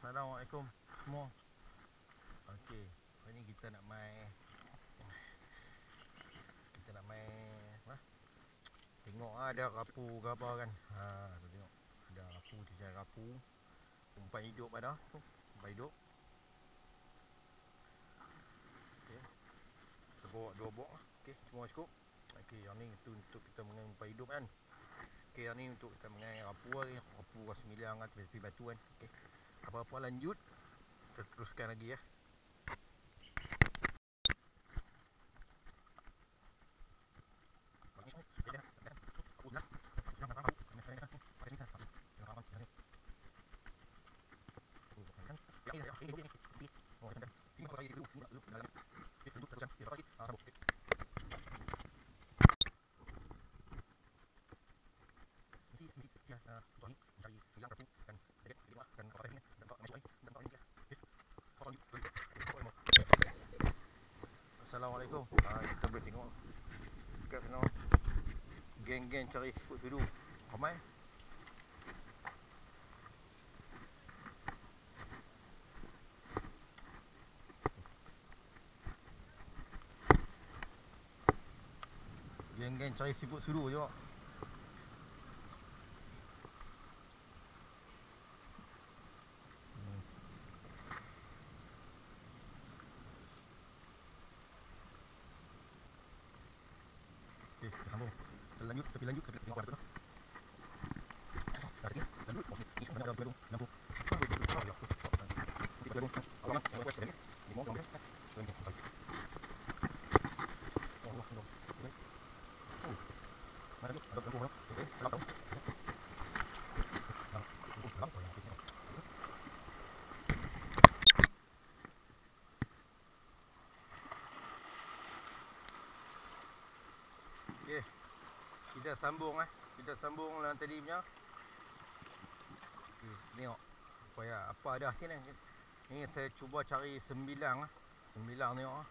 Assalamualaikum semua. Okey, hari ni kita nak main apa? Tengok ada rapu ke apa kan. Tu tengok. Ada rapu, cicak rapu. Umpan hidup ada. Umpan hidup. Okey. Kita bawa 2 box. Okey, semua cukup. Okey, yang ni tu untuk kita mengenai umpan hidup kan. Okey, yang ni untuk kita mengenai rapu ni. Rapu ras sembilang kan, tepi batu kan. Okey. Apa-apa lanjut, kita teruskan lagi ya. Assalamualaikum. Kita boleh tengok dekat sana geng-geng cari siput sudu. Ramai. Geng-geng cari siput sudu je. Okey, kita sambung. Kita lanjut, tepi lanjut, tepi tengok ada tu. Lanjut. Ni ada berung lampu. Berung. Awak nak request ni? Di mau dong. Mana tu? Ada berung. Okey, lampu. Okey. Kita sambung Kita sambung dengan tadi punya. Okey, tengok. Supaya apa dah sini. Ni saya cuba cari sembilang Sembilang tengok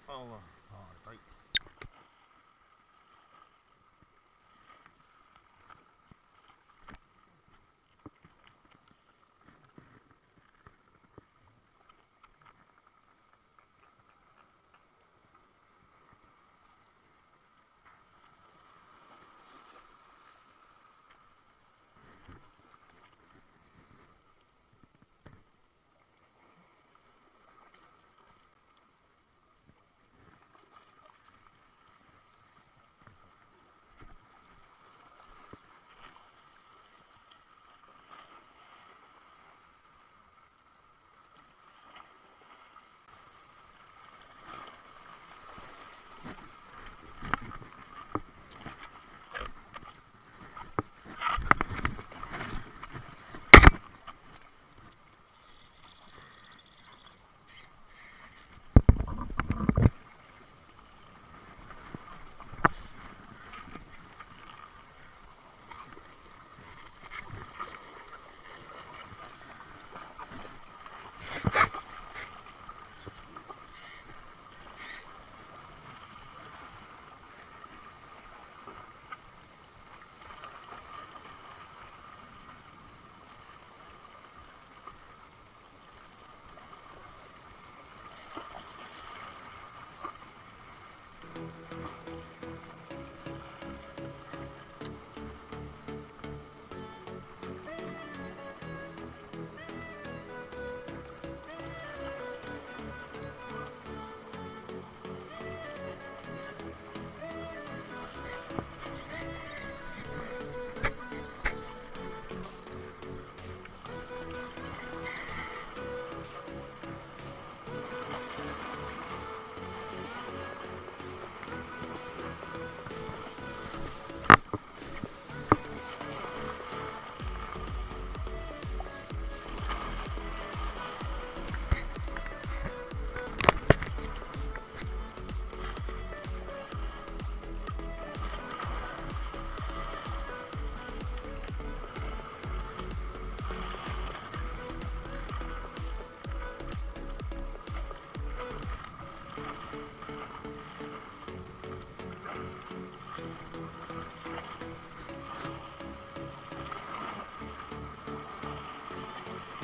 Allah. Tarik.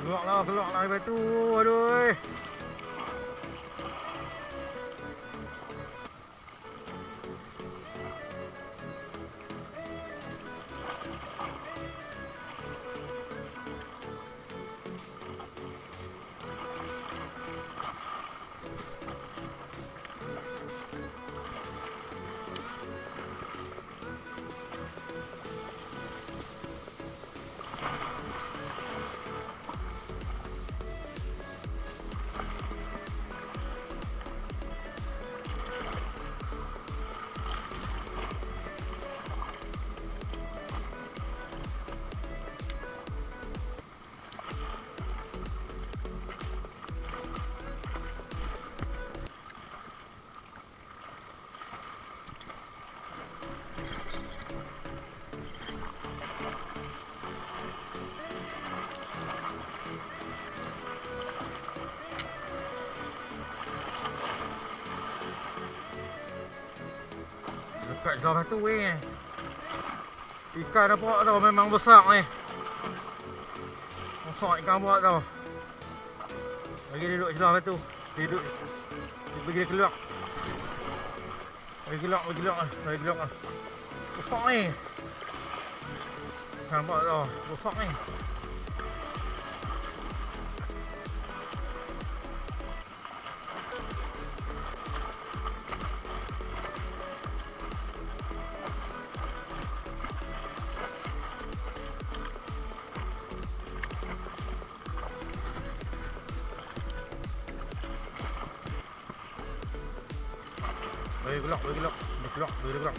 Keluarlah batu. Aduh. Dekat sebelah batu ni. Ikan nampak tau, memang besar ni. Besar ikan buat tau. Bagi dia duduk sebelah batu. Dia duduk. Bagi dia keluar. Bagi keluar lah. Besar ni. Nampak tau, besar ni. Bagi keluar.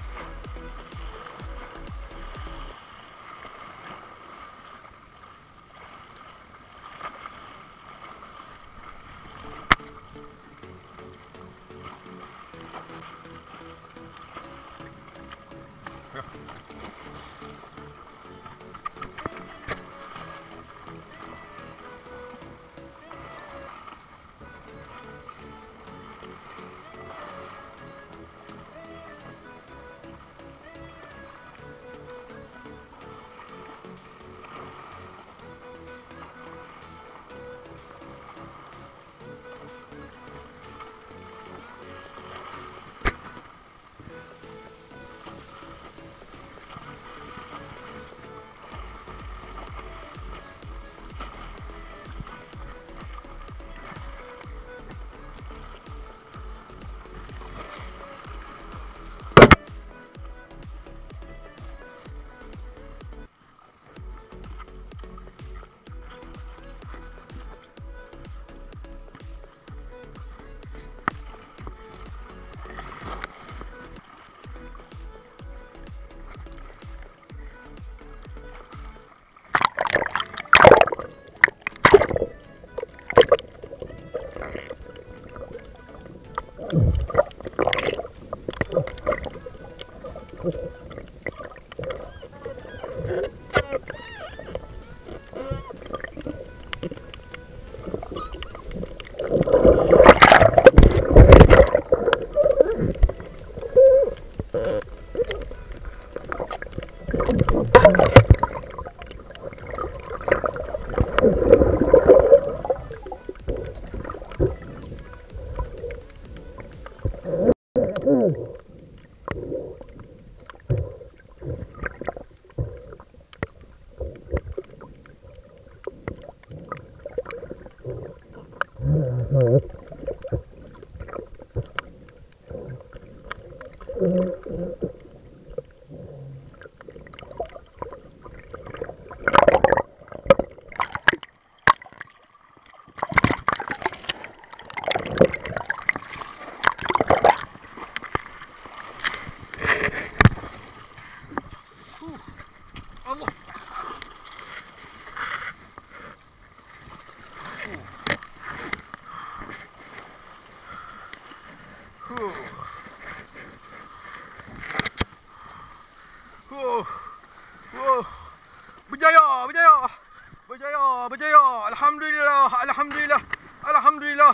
Berjaya. Alhamdulillah.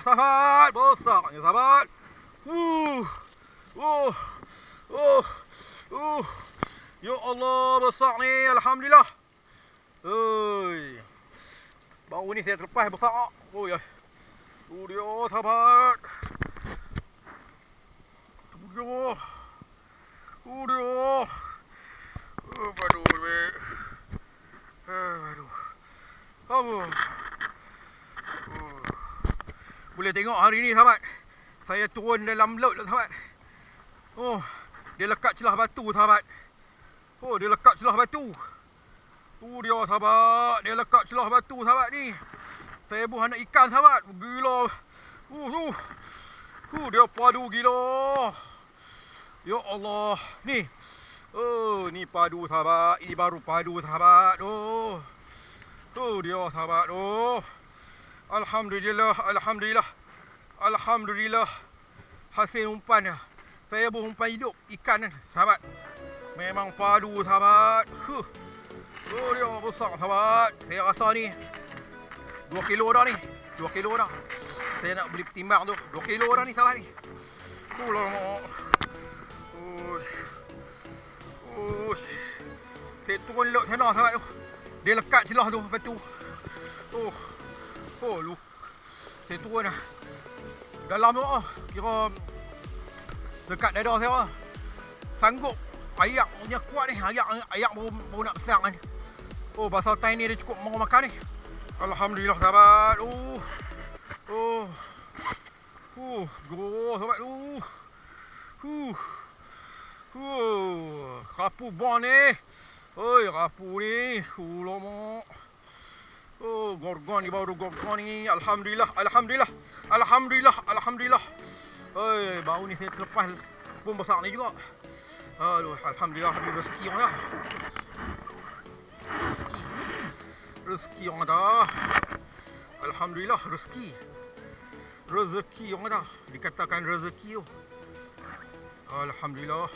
Sahabat. Besarnya sahabat. Ya Allah, besar ni. Alhamdulillah. Bau ni saya terlepas besar. Oh ya. Dia sahabat. Dia. Dia. Aduh, weh. Aduh. Aduh. Boleh tengok hari ni sahabat. Saya turun dalam laut lah sahabat. Oh, dia lekat celah batu sahabat. Oh, dia lekat celah batu. Dia sahabat, dia lekat celah batu sahabat ni. Saya buh anak ikan sahabat. Gila. Dia padu gila. Ya Allah. Ni. Oh, ni padu sahabat. Ini baru padu sahabat. Oh. Dia sahabat. Oh. Alhamdulillah, alhamdulillah. Alhamdulillah. Hasil umpan. Saya buh umpan hidup ikan sahabat. Memang padu sahabat. Oh, dia besar sahabat. Saya rasa ni 2 kilo dah ni. 2 kilo dah. Saya nak beli petimbang tu. 2 kilo dah ni sahabat ni. Saya turun laut sana sahabat tu. Dia lekat celah tu batu. Lu. Saya turun dah. Dalam tu kira dekat dada saya. Sanggup. Ayak punya kuat ni. Ayak baru nak besar kan. Oh, pasal time ni dia cukup mau makan ni. Alhamdulillah sahabat. Sahabat rapu bon ni. Oi, rapu ni. Lama. Gorgon ni baru gorgon ni. Alhamdulillah, alhamdulillah. Alhamdulillah, alhamdulillah. Oi, bau ni saya terlepas pun besar ni juga. Aduh, alhamdulillah ada rezeki orang dah. Rezeki orang dah. Alhamdulillah rezeki. Rezeki orang dah. Dikatakan rezeki tu. Alhamdulillah.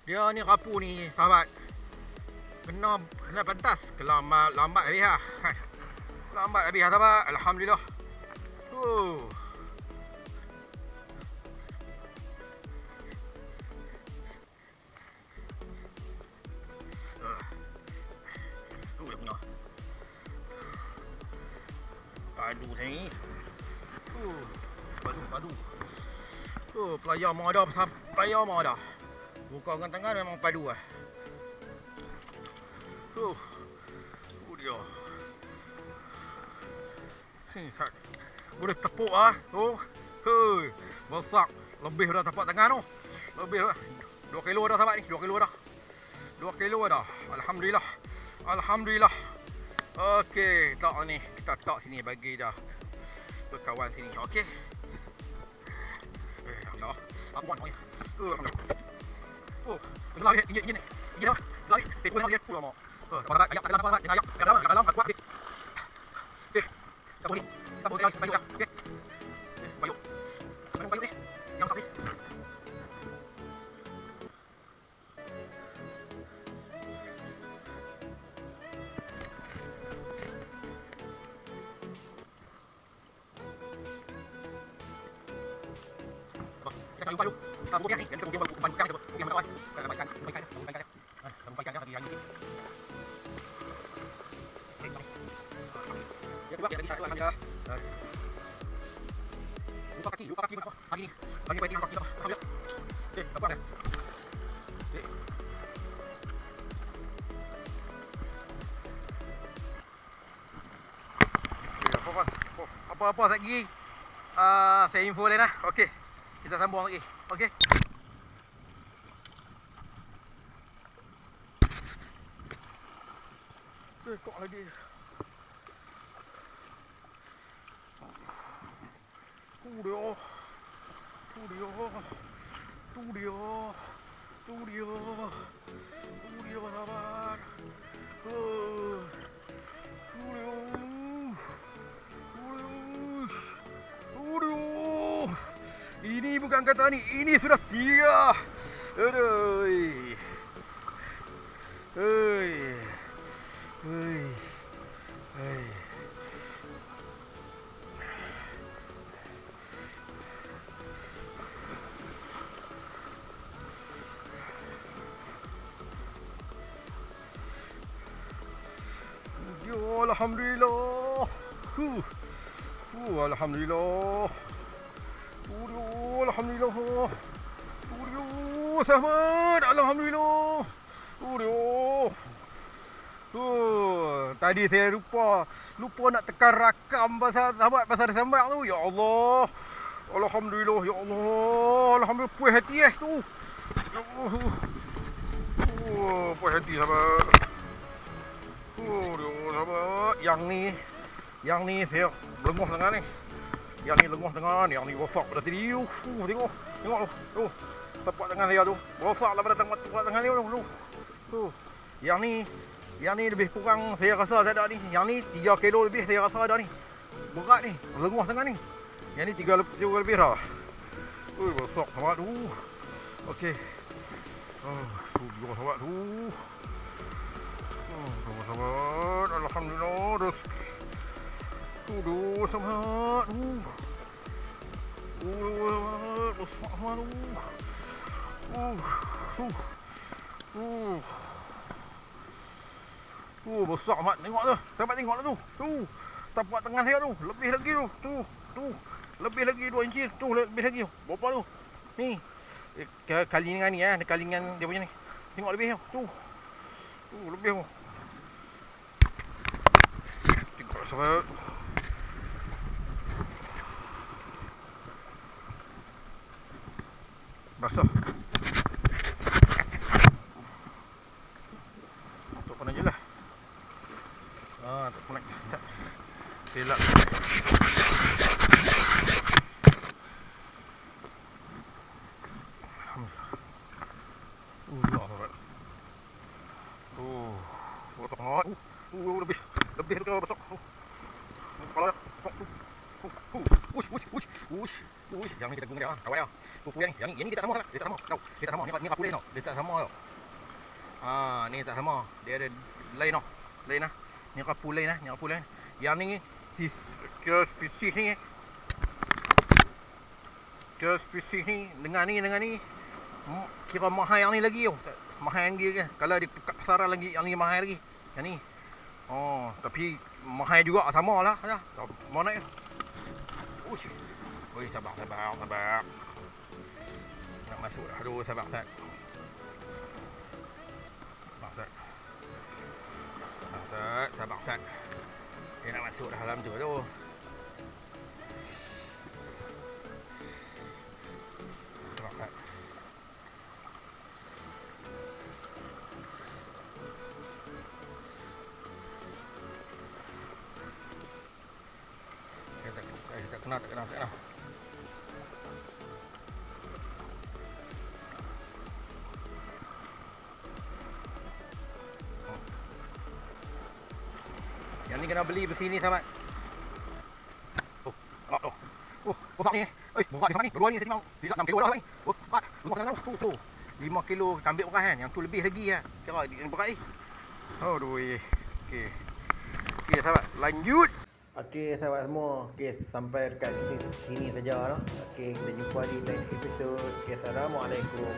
Dia ni rapu ni sahabat. Kena pantas. Lambat habis lah. Lambat habis lah sahabat. Alhamdulillah. Padu sini. Padu. Pelayar mau ada. Pelayar mau ada. Buka dengan tangan memang padu lah. Dia. Boleh tepuk ah. Besar. Lebih dah tapak tangan tu. Lebih dah. 2 kilo dah sahabat ni. 2 kilo dah. 2 kilo dah. Alhamdulillah. Alhamdulillah. Okey, tak ni. Kita tak sini bagi dah berkawan sini. Okey. Allah. Apa buat ni? Alhamdulillah. Benar ni. Ini. Ini dah. Lari. Tekuk nak dia pulang mau. Kalau ayak dalam apa? Ayak dalam kuat. Kita boleh. Kita boleh bayar. Okey. Bayar. Mana bayar ni? Yang tadi. Kita lupa dulu. Kita buat ni. Kita buat bankan kita. Okey, mana kawan? Kita bankan. Bankan hari ini. Ya, dua lagi satu alhamdulillah. Lupa kaki hari ni. Bagi kaki alhamdulillah. Dapat dah. Apa-apa lagi. Saya info lain lah. Okey. Kita sambung lagi. Okey. Kok lagi. Tu dia sahabat. Ini bukan kata ni, ini sudah 3. Aduh. Alhamdulillah. Alhamdulillah. Alhamdulillah. Selamat. Alhamdulillah. Tadi saya lupa nak tekan rakam pasal sahabat pasal sambal tu. Ya Allah. Alhamdulillah, ya Allah. Alhamdulillah, puas hati tu. Ya Allah. Puas hati sahabat. Sahabat. Yang ni saya lenguh tengah ni. Yang ni lenguh tengah ni. Yang ni rosak pada tadi. Tengok tu. Tepat tangan saya tu. Rosak lah pada tepat tangan saya tu. Yang ni lebih kurang saya rasa ada ni. Yang ni 3 kilo lebih saya rasa ada ni. Berat ni. Lenguh tengah ni. Yang ni 3 lebih dah. Rosak sahabat tu. Okey. Tu sahabat tu. Sahabat. Alhamdulillah. Sahabat. Rosak sahabat tu. Besar amat. Tengok tu. Sahabat tengok tu. Tapak tangan saya tu. Lebih lagi tu. Lebih lagi 2 inci. Tu lebih lagi. Berapa tu? Ni. Kalingan ni kalingan dia punya ni. Tengok lebih tu. Lebih tu. Tengok sahabat. Basah. Tak pernah je lah. Tak pernah. Selak. Lebih tu besar. Kepala. Yang ni kita guna dia kawan dia. Kuku yang ni kita sama. Dia tak sama. Tahu. Dia tak sama. Ni kapul lain tau. Dia tak sama tau. Ni tak sama. Dia ada lain tau. Lain lah. Ni kapul lain. Yang ni kira spesies ni. Kira spesies ni dengan ni kira mahal yang ni lagi tau. Mahal yang dia kan. Kalau di pasaran lagi yang ni mahal lagi. Yang ni. Tapi mahal juga sama lah. Mana ya? Sabar. Nak masuk dah. Aduh, sabar. Sabar. Dia nak masuk dah dalam tu. Aduh. Sabar. Tak kena. Yang ni kena beli besi ni sahabat. Besar ni. Berat ni sahabat ni. Berdua ni saya timbang. Tidak 6 kilo dah ni. Berat. 5 kilo kita ambil berat kan. Yang tu lebih lagi lah. Kira yang berat ni. Okey sahabat. Lanjut. Okey sahabat semua. Okey sampai dekat sini saja lah. Okey kita jumpa di lain episod. Okey assalamualaikum.